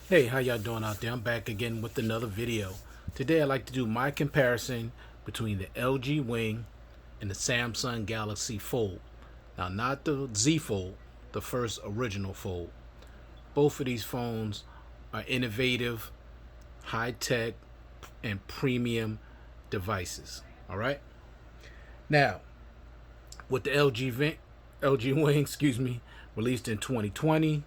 Hey, how y'all doing out there? I'm back again with another video. Today I'd like to do my comparison between the LG Wing and the Samsung Galaxy Fold. Now, not the Z Fold, the first original Fold. Both of these phones are innovative, high-tech, and premium devices. All right? Now, with the LG Wing, released in 2020,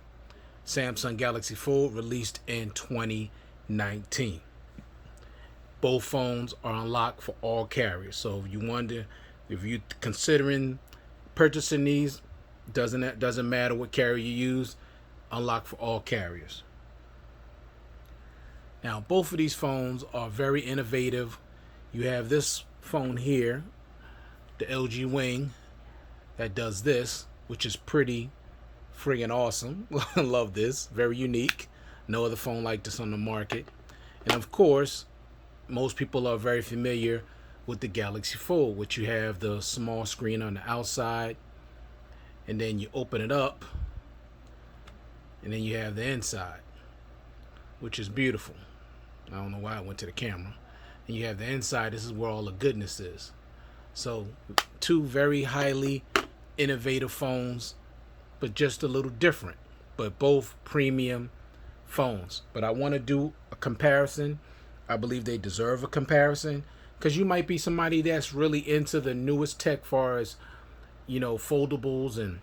Samsung Galaxy Fold released in 2019. Both phones are unlocked for all carriers. So if you wonder, if you're considering purchasing these, doesn't matter what carrier you use, unlocked for all carriers. Now both of these phones are very innovative. You have this phone here, the LG Wing, that does this, which is pretty friggin' awesome. Love this. Very unique. No other phone like this on the market. And of course, most people are very familiar with the Galaxy Fold, which you have the small screen on the outside, and then you open it up, and then you have the inside, which is beautiful. I don't know why I went to the camera. And you have the inside. This is where all the goodness is. So, two very highly innovative phones, but just a little different, but both premium phones. But I want to do a comparison. I believe they deserve a comparison, because you might be somebody that's really into the newest tech, far as foldables and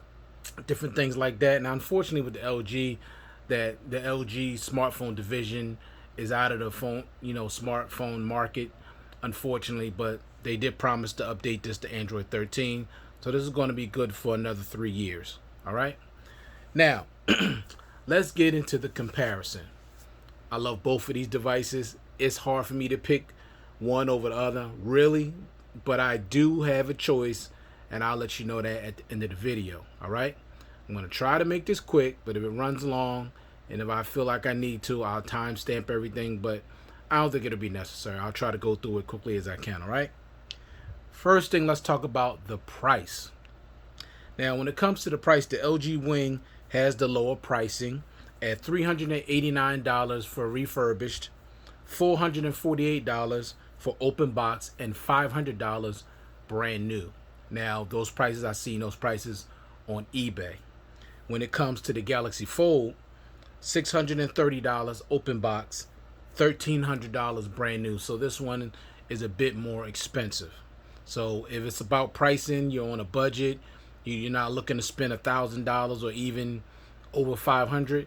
different things like that. And unfortunately with the LG, that the LG smartphone division is out of the smartphone market, unfortunately. But they did promise to update this to Android 13, so this is going to be good for another 3 years. All right. Now, let's get into the comparison. I love both of these devices. It's hard for me to pick one over the other, really, but I do have a choice, and I'll let you know that at the end of the video. All right. I'm going to try to make this quick, but if it runs long, and if I feel like I need to, I'll timestamp everything, but I don't think it'll be necessary. I'll try to go through it quickly as I can. All right. First thing, let's talk about the price. Now, when it comes to the price, the LG Wing has the lower pricing at $389 for refurbished, $448 for open box, and $500 brand new. Now, those prices, I've seen those prices on eBay. When it comes to the Galaxy Fold, $630 open box, $1,300 brand new. So this one is a bit more expensive. So if it's about pricing, you're on a budget, you're not looking to spend $1,000 or even over $500,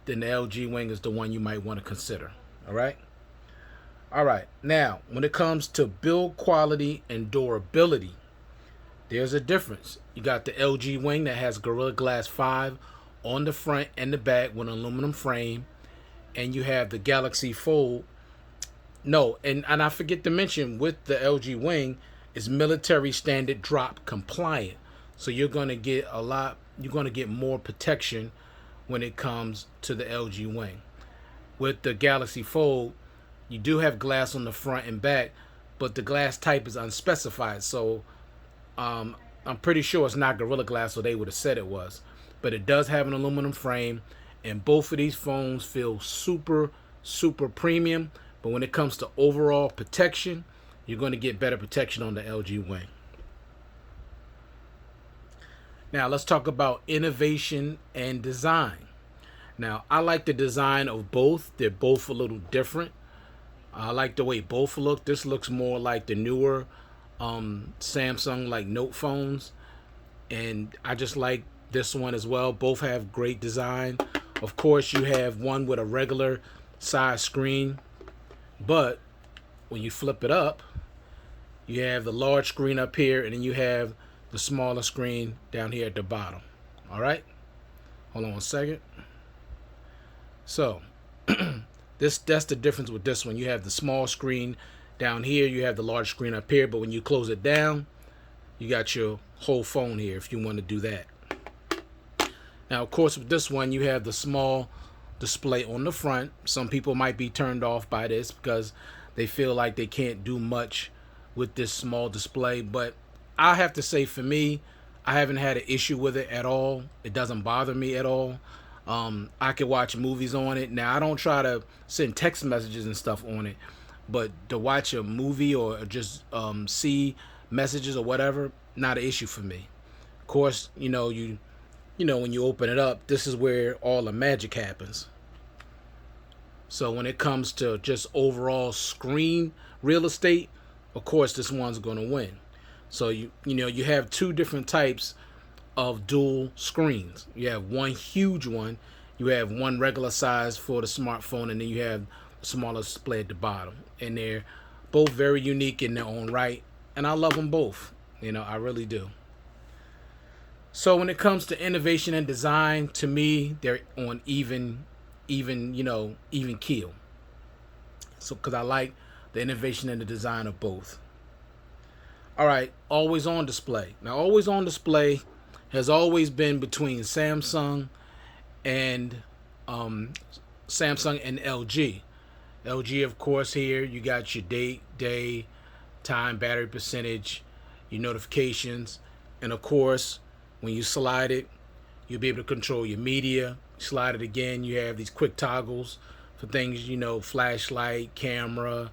then the LG Wing is the one you might want to consider. All right. All right. Now, when it comes to build quality and durability, there's a difference. You got the LG Wing that has Gorilla Glass 5 on the front and the back with an aluminum frame, and you have the Galaxy Fold. No, and I forget to mention, with the LG Wing, is military standard drop compliant. So you're going to get more protection when it comes to the LG Wing. With the Galaxy Fold, you do have glass on the front and back, but the glass type is unspecified. So I'm pretty sure it's not Gorilla Glass, so they would have said it was. But it does have an aluminum frame, and both of these phones feel super, super premium. But when it comes to overall protection, you're going to get better protection on the LG Wing. Now, let's talk about innovation and design. Now, I like the design of both. They're both a little different. I like the way both look. This looks more like the newer Samsung like Note phones, and I just like this one as well. Both have great design. Of course, you have one with a regular size screen, but when you flip it up, you have the large screen up here, and then you have the smaller screen down here at the bottom. All right. Hold on one second. So that's the difference with this one. You have the small screen down here, you have the large screen up here, but when you close it down, you got your whole phone here if you want to do that. Now, of course, with this one, you have the small display on the front. Some people might be turned off by this because they feel like they can't do much with this small display, but I have to say, for me, I haven't had an issue with it at all. It doesn't bother me at all. I can watch movies on it. Now, I don't try to send text messages and stuff on it, but to watch a movie or just see messages or whatever, not an issue for me. Of course, when you open it up, this is where all the magic happens. So when it comes to just overall screen real estate, of course this one's going to win. So you have two different types of dual screens. You have one huge one, you have one regular size for the smartphone, and then you have a smaller display at the bottom. And they're both very unique in their own right, and I love them both. I really do. So when it comes to innovation and design, to me, they're on even keel. So because I like the innovation and the design of both. All right, always on display. Now, always on display has always been between Samsung and LG. LG, of course, here you got your date, day, time, battery percentage, your notifications, and of course, when you slide it, you'll be able to control your media. Slide it again, you have these quick toggles for things, flashlight, camera,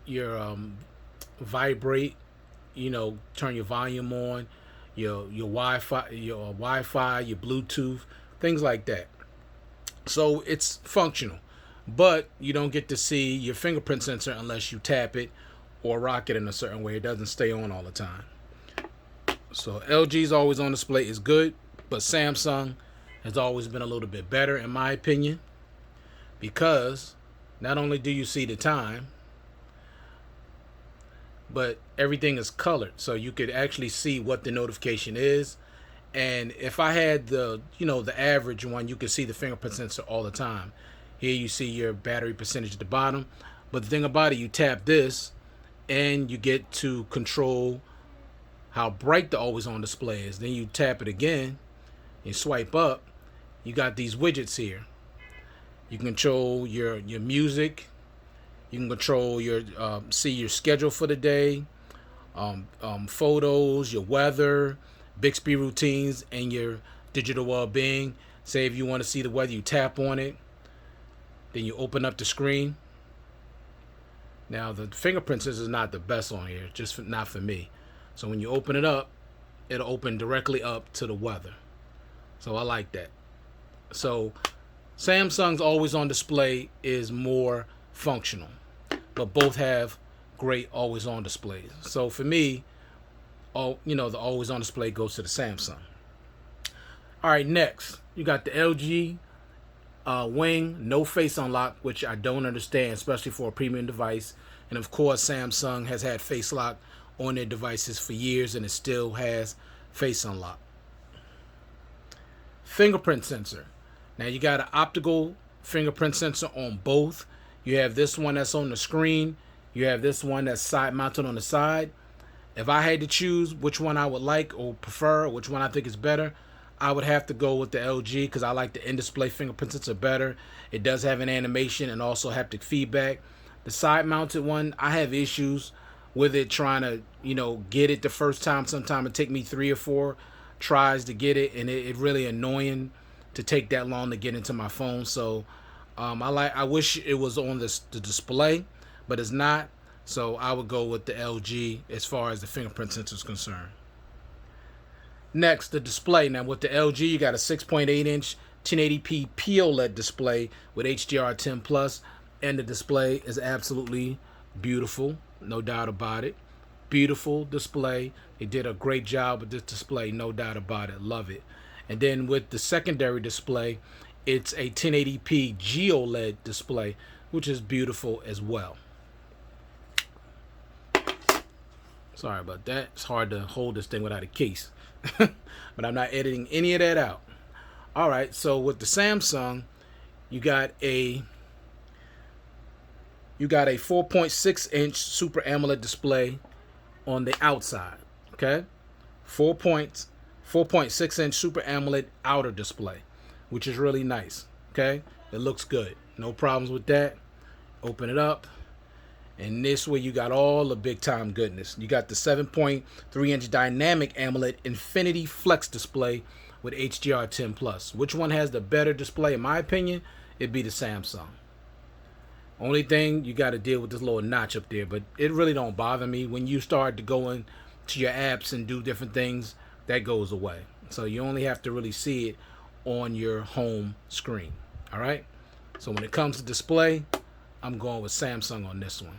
your vibrate, turn your volume on, your Wi-Fi, your Bluetooth, things like that. So it's functional, but you don't get to see your fingerprint sensor unless you tap it or rock it in a certain way. It doesn't stay on all the time. So LG's always on display is good, but Samsung has always been a little bit better in my opinion, because not only do you see the time, but everything is colored, so you could actually see what the notification is. And if I had the average one, you could see the fingerprint sensor all the time. Here you see your battery percentage at the bottom, but the thing about it, you tap this and you get to control how bright the always on display is. Then you tap it again and swipe up, you got these widgets here. You can control your music. You can control your see your schedule for the day, photos, your weather, Bixby routines, and your digital well-being. Say if you want to see the weather, you tap on it, then you open up the screen. Now the fingerprint sensor is not the best on here, not for me. So when you open it up, it'll open directly up to the weather. So I like that. So Samsung's always on display is more functional, but both have great always on displays. So for me, the always on display goes to the Samsung. All right, next you got the LG Wing, no face unlock, which I don't understand, especially for a premium device. And of course, Samsung has had face lock on their devices for years, and it still has face unlock. Fingerprint sensor. Now you got an optical fingerprint sensor on both. You have this one that's on the screen. You have this one that's side mounted on the side. If I had to choose which one I would like or prefer, or which one I think is better, I would have to go with the LG, because I like the in-display fingerprint sensor better. It does have an animation and also haptic feedback. The side mounted one, I have issues with it trying to get it the first time. Sometimes it take me 3 or 4 tries to get it, and it really annoying to take that long to get into my phone. So I wish it was on the display, but it's not. So I would go with the LG as far as the fingerprint sensor is concerned. Next, the display. Now with the LG, you got a 6.8-inch 1080p POLED display with HDR10 plus, and the display is absolutely beautiful, no doubt about it. Beautiful display. They did a great job with this display, no doubt about it. Love it. And then with the secondary display, it's a 1080p GOLED display, which is beautiful as well. Sorry about that. It's hard to hold this thing without a case. But I'm not editing any of that out. All right, so with the Samsung, you got a 4.6-inch Super AMOLED display on the outside. Okay, 4.6-inch Super AMOLED outer display, which is really nice. Okay, it looks good. No problems with that. Open it up, and this way you got all the big time goodness. You got the 7.3-inch dynamic AMOLED Infinity Flex display with HDR10 Plus. Which one has the better display? In my opinion, it'd be the Samsung. Only thing, you got to deal with this little notch up there, but it really don't bother me. When you start to go into your apps and do different things, that goes away. So you only have to really see it on your home screen. All right. So when it comes to display, I'm going with Samsung on this one.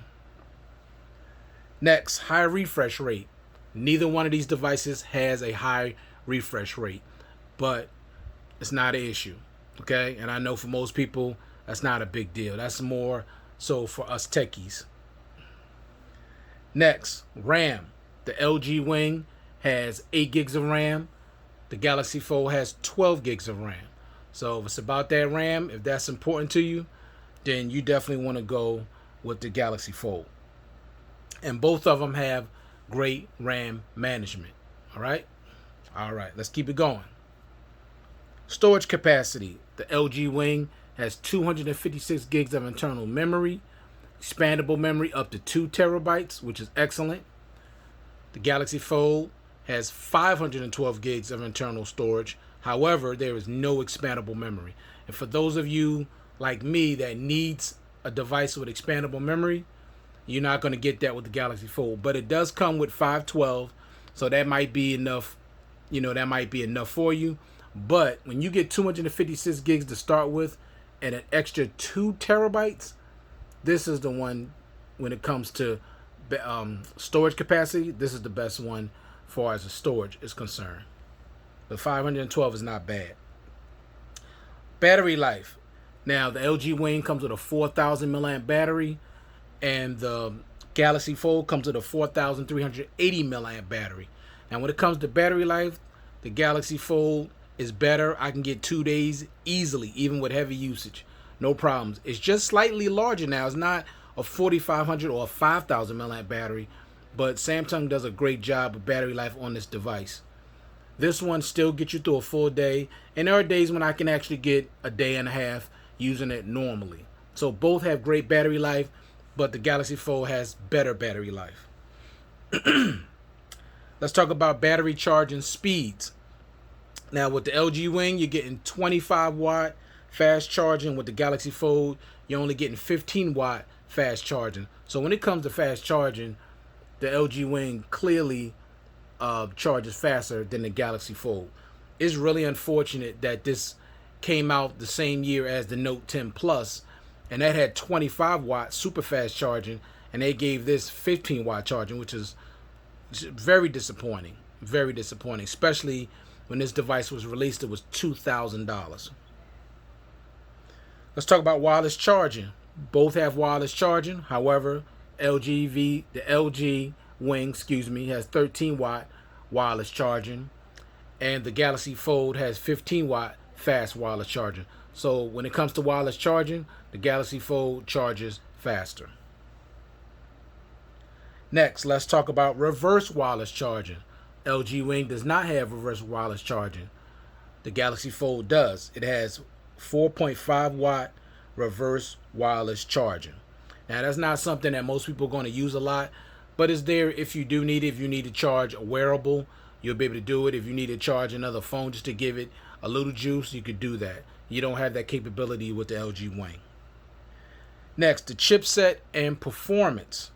Next, high refresh rate. Neither one of these devices has a high refresh rate, but it's not an issue. Okay. And I know for most people, that's not a big deal. That's more so for us techies. Next, RAM. The LG Wing has 8 gigs of RAM. The Galaxy Fold has 12 gigs of RAM. So if it's about that RAM, if that's important to you, then you definitely want to go with the Galaxy Fold. And both of them have great RAM management. All right? All right, let's keep it going. Storage capacity. The LG Wing has 256 gigs of internal memory, expandable memory up to 2 terabytes, which is excellent. The Galaxy Fold has 512 gigs of internal storage. However, there is no expandable memory. And for those of you like me that needs a device with expandable memory, you're not going to get that with the Galaxy Fold. But it does come with 512, so that might be enough. That might be enough for you. But when you get 256 gigs to start with and an extra 2 terabytes, this is the one when it comes to storage capacity. This is the best one as far as the storage is concerned. The 512 is not bad. Battery life. Now, the LG Wing comes with a 4,000 milliamp battery, and the Galaxy Fold comes with a 4,380 milliamp battery. Now, when it comes to battery life, the Galaxy Fold is better. I can get 2 days easily, even with heavy usage. No problems. It's just slightly larger now. It's not a 4,500 or a 5,000 milliamp battery, but Samsung does a great job with battery life on this device. This one still gets you through a full day, and there are days when I can actually get a day and a half using it normally. So both have great battery life, but the Galaxy Fold has better battery life. Let's talk about battery charging speeds. Now with the LG Wing, you're getting 25 watt fast charging. With the Galaxy Fold, you're only getting 15 watt fast charging. So when it comes to fast charging, the LG Wing clearly charges faster than the Galaxy Fold. It's really unfortunate that this came out the same year as the Note 10 Plus, and that had 25 watt super fast charging, and they gave this 15 watt charging, which is very disappointing. Very disappointing, especially when this device was released. It was $2,000. Let's talk about wireless charging. Both have wireless charging. However, the LG Wing, has 13 watt wireless charging, and the Galaxy Fold has 15 watt fast wireless charging. So when it comes to wireless charging, the Galaxy Fold charges faster. Next, let's talk about reverse wireless charging. LG Wing does not have reverse wireless charging. The Galaxy Fold does. It has 4.5 watt reverse wireless charging. Now, that's not something that most people are going to use a lot, but it's there if you do need it. If you need to charge a wearable, you'll be able to do it. If you need to charge another phone just to give it a little juice, you could do that. You don't have that capability with the LG Wing. Next, the chipset and performance.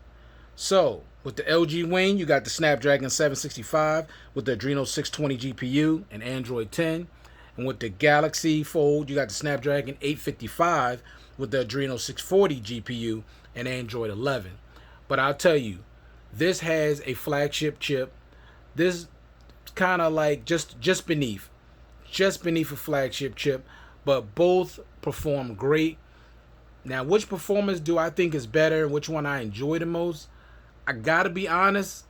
So, with the LG Wing, you got the Snapdragon 765 with the Adreno 620 GPU and Android 10. And with the Galaxy Fold, you got the Snapdragon 855 with the Adreno 640 GPU and Android 11. But I'll tell you, this has a flagship chip. This kind of like just beneath a flagship chip, but both perform great. Now, which performance do I think is better and which one I enjoy the most? I gotta be honest,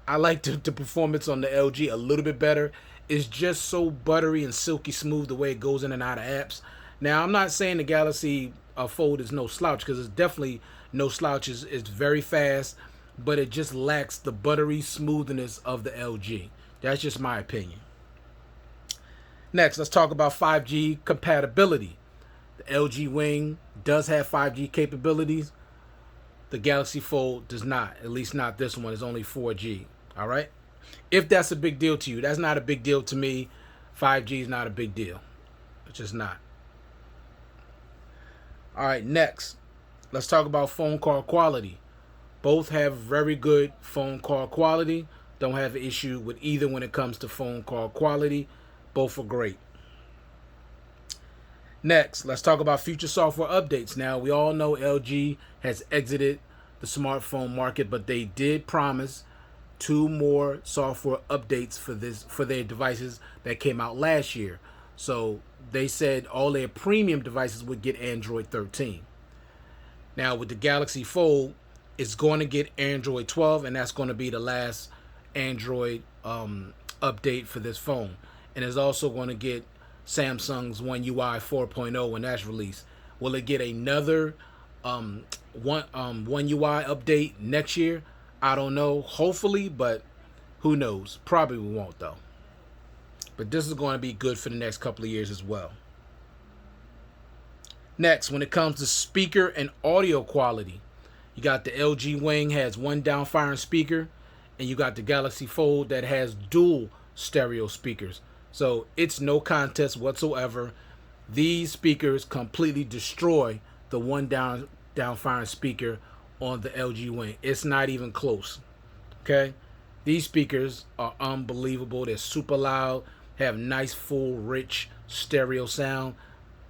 I like the performance on the LG a little bit better. It's just so buttery and silky smooth the way it goes in and out of apps. Now, I'm not saying the Galaxy Fold is no slouch, because it's definitely no slouch. It's very fast, but it just lacks the buttery smoothness of the LG. That's just my opinion. Next, let's talk about 5G compatibility. The LG Wing does have 5G capabilities. The Galaxy Fold does not. At least not this one. It's only 4G. All right? If that's a big deal to you. That's not a big deal to me. 5G is not a big deal. It's just not. All right, next, let's talk about phone call quality. Both have very good phone call quality. Don't have an issue with either when it comes to phone call quality. Both are great. Next, let's talk about future software updates. Now, we all know LG has exited the smartphone market, but they did promise 2 more software updates for their devices that came out last year. So they said all their premium devices would get Android 13. Now, with the Galaxy Fold, it's going to get Android 12, and that's going to be the last Android update for this phone. And it's also going to get Samsung's One UI 4.0 when that's released. Will it get another One UI update next year? I don't know. Hopefully, but who knows? Probably we won't, though. But this is going to be good for the next couple of years as well. Next, when it comes to speaker and audio quality, you got the LG Wing has one down-firing speaker, and you got the Galaxy Fold that has dual stereo speakers. So it's no contest whatsoever. These speakers completely destroy the one down-firing speaker on the LG Wing. It's not even close. Okay? These speakers are unbelievable. They're super loud, have nice, full, rich stereo sound.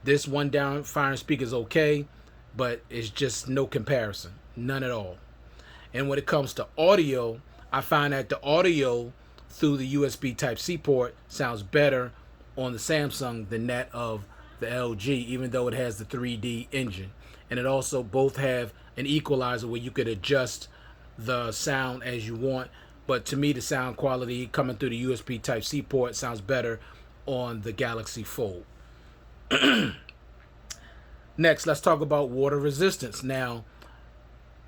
This one down-firing speaker is okay, but it's just no comparison. None at all. And when it comes to audio, I find that the audio through the USB Type-C port sounds better on the Samsung than that of the LG, even though it has the 3D engine. And it also both have an equalizer where you could adjust the sound as you want. But to me, the sound quality coming through the USB Type-C port sounds better on the Galaxy Fold. Next, let's talk about water resistance. Now,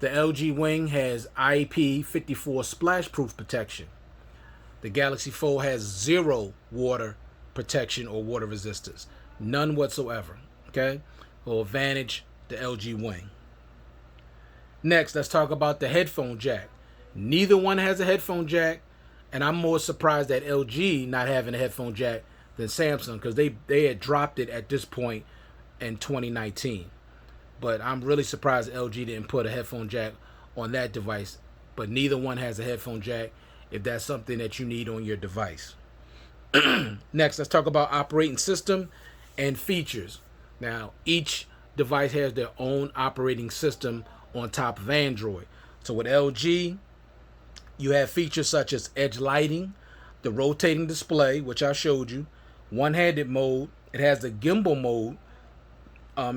the LG Wing has IP54 splash-proof protection. The Galaxy Fold has 0 water protection or water resistance. None whatsoever. Okay? Will advantage the LG Wing. Next, let's talk about the headphone jack. Neither one has a headphone jack, and I'm more surprised at LG not having a headphone jack than Samsung, because they had dropped it at this point in 2019. But I'm really surprised LG didn't put a headphone jack on that device. But neither one has a headphone jack if that's something that you need on your device. Next, let's talk about operating system and features. Now, each device has their own operating system on top of Android. So with LG, you have features such as edge lighting, the rotating display, which I showed you, one-handed mode. It has the gimbal mode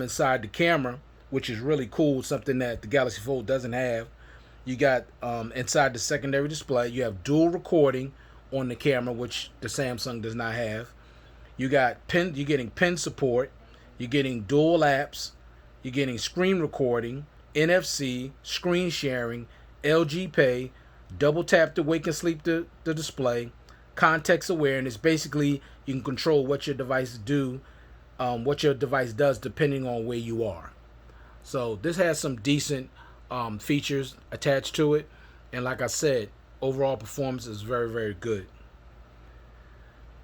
inside the camera, which is really cool, something that the Galaxy Fold doesn't have. You got inside the secondary display, you have dual recording on the camera, which the Samsung does not have. You're getting pen support, you're getting dual apps, you're getting screen recording, NFC, screen sharing, LG Pay, double tap to wake and sleep the display, context awareness. Basically, you can control what your device does depending on where you are. So this has some decent features attached to it, and like I said, overall performance is very, very good.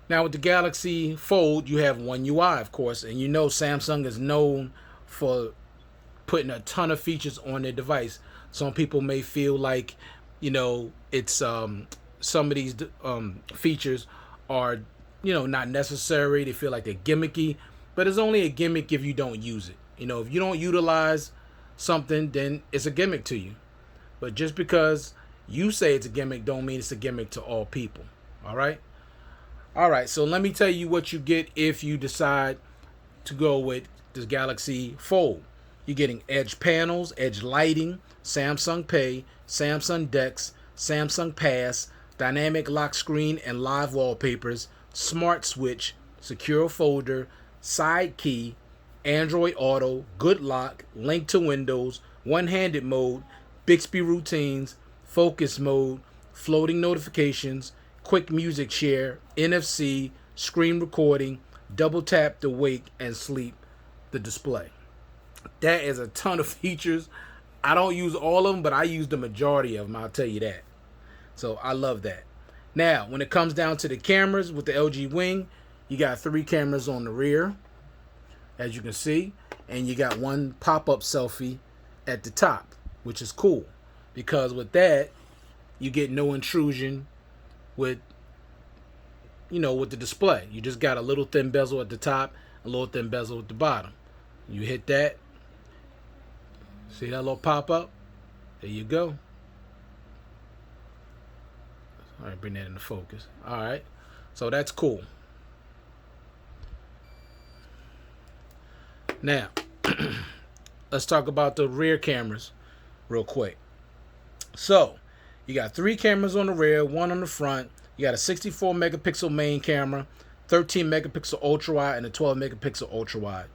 Now with the Galaxy Fold, you have One UI, of course, and you know Samsung is known for putting a ton of features on their device. Some people may feel like, it's some of these features are, not necessary. They feel like they're gimmicky, but it's only a gimmick if you don't use it. If you don't utilize something, then it's a gimmick to you. But just because you say it's a gimmick don't mean it's a gimmick to all people. All right, so let me tell you what you get if you decide to go with this Galaxy Fold. You're getting edge panels, edge lighting, Samsung Pay, Samsung Dex, Samsung Pass, dynamic lock screen and live wallpapers, smart switch, secure folder, side key, Android Auto, good lock, link to Windows, one-handed mode, Bixby routines, focus mode, floating notifications, quick music share, NFC, screen recording, double tap to wake and sleep the display. That is a ton of features. I don't use all of them, but I use the majority of them, I'll tell you that. So I love that. Now, when it comes down to the cameras with the LG Wing, You got 3 cameras on the rear, as you can see, and you got 1 pop-up selfie at the top, which is cool, because with that you get no intrusion with, with the display. You just got a little thin bezel at the top, a little thin bezel at the bottom. You hit that, see that little pop-up? There you go. All right, bring that into focus. All right, so that's cool. Now, let's talk about the rear cameras real quick. So, you got 3 cameras on the rear, 1 on the front. You got a 64 megapixel main camera, 13 megapixel ultra wide, and a 12 megapixel ultra wide.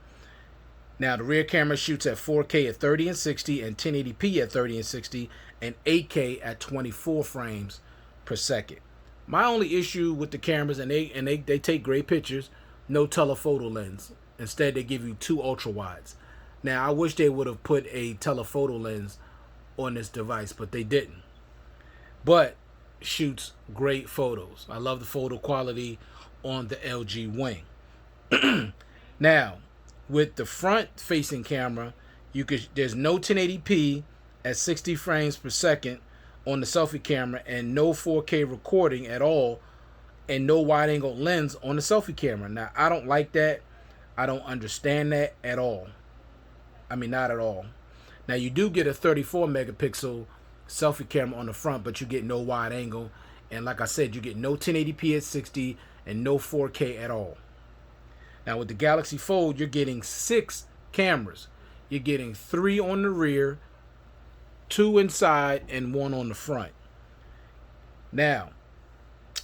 Now, the rear camera shoots at 4K at 30 and 60, and 1080p at 30 and 60, and 8K at 24 frames per second. My only issue with the cameras, and they take great pictures, no telephoto lens. Instead, they give you 2 ultra wides. Now, I wish they would have put a telephoto lens on this device, but they didn't. But shoots great photos. I love the photo quality on the LG Wing. Now, with the front-facing camera, there's no 1080p at 60 frames per second on the selfie camera, and no 4K recording at all, and no wide-angle lens on the selfie camera. Now, I don't like that. I don't understand that at all. I mean, not at all. Now, you do get a 34 megapixel selfie camera on the front, but you get no wide angle. And like I said, you get no 1080p at 60 and no 4K at all. Now, with the Galaxy Fold, you're getting 6 cameras. You're getting 3 on the rear, 2 inside, and 1 on the front. Now,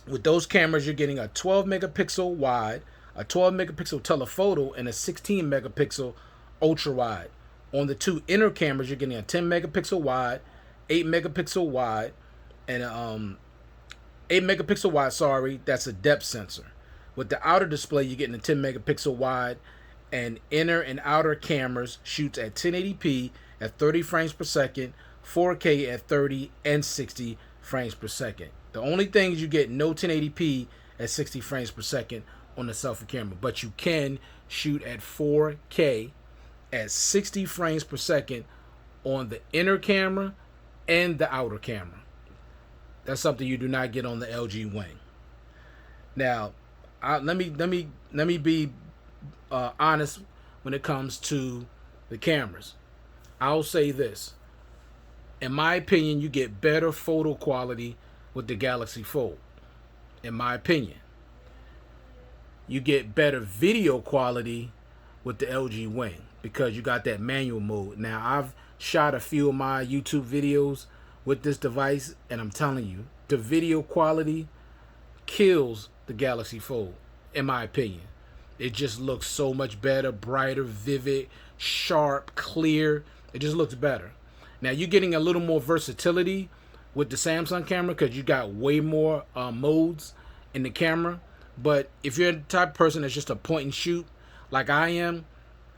with those cameras, you're getting a 12 megapixel wide, a 12 megapixel telephoto, and a 16 megapixel ultra wide. On the 2 inner cameras, you're getting a 10 megapixel wide, 8 megapixel wide, and 8 megapixel wide, sorry, that's a depth sensor. With the outer display, you're getting a 10 megapixel wide, and inner and outer cameras shoots at 1080p at 30 frames per second, 4K at 30 and 60 frames per second. The only thing is you get no 1080p at 60 frames per second on the selfie camera, but you can shoot at 4K at 60 frames per second on the inner camera and the outer camera. That's something you do not get on the LG Wing. Now, let me be honest when it comes to the cameras. I'll say this: in my opinion, you get better photo quality with the Galaxy Fold. In my opinion, you get better video quality with the LG Wing because you got that manual mode. Now, I've shot a few of my YouTube videos with this device, and I'm telling you, the video quality kills the Galaxy Fold, in my opinion. It just looks so much better, brighter, vivid, sharp, clear. It just looks better. Now, you're getting a little more versatility with the Samsung camera because you got way more modes in the camera. But if you're the type of person that's just a point and shoot like I am,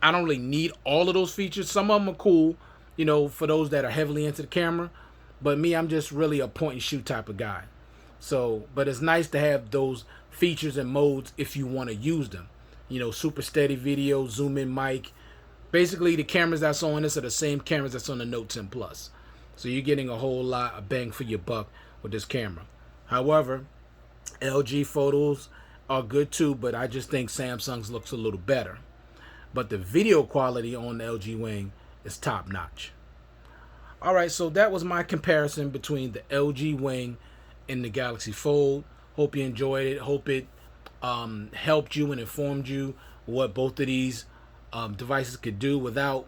I don't really need all of those features. Some of them are cool, for those that are heavily into the camera. But me, I'm just really a point and shoot type of guy. So, but it's nice to have those features and modes if you want to use them. Super steady video, zoom in mic. Basically, the cameras that's on this are the same cameras that's on the Note 10 Plus. So you're getting a whole lot of bang for your buck with this camera. However, LG photos are good too, but I just think Samsung's looks a little better. But the video quality on the LG Wing is top notch. Alright, so that was my comparison between the LG Wing and the Galaxy Fold. Hope you enjoyed it. Hope it helped you and informed you what both of these devices could do without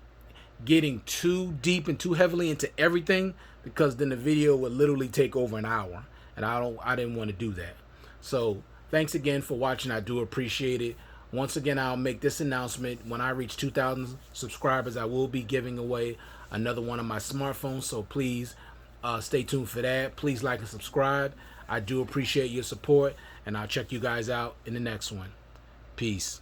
getting too deep and too heavily into everything, because then the video would literally take over an hour, and I didn't want to do that. So thanks again for watching. I do appreciate it. Once again, I'll make this announcement: when I reach 2,000 subscribers, I will be giving away another one of my smartphones, so please stay tuned for that. Please like and subscribe. I do appreciate your support, and I'll check you guys out in the next one. Peace.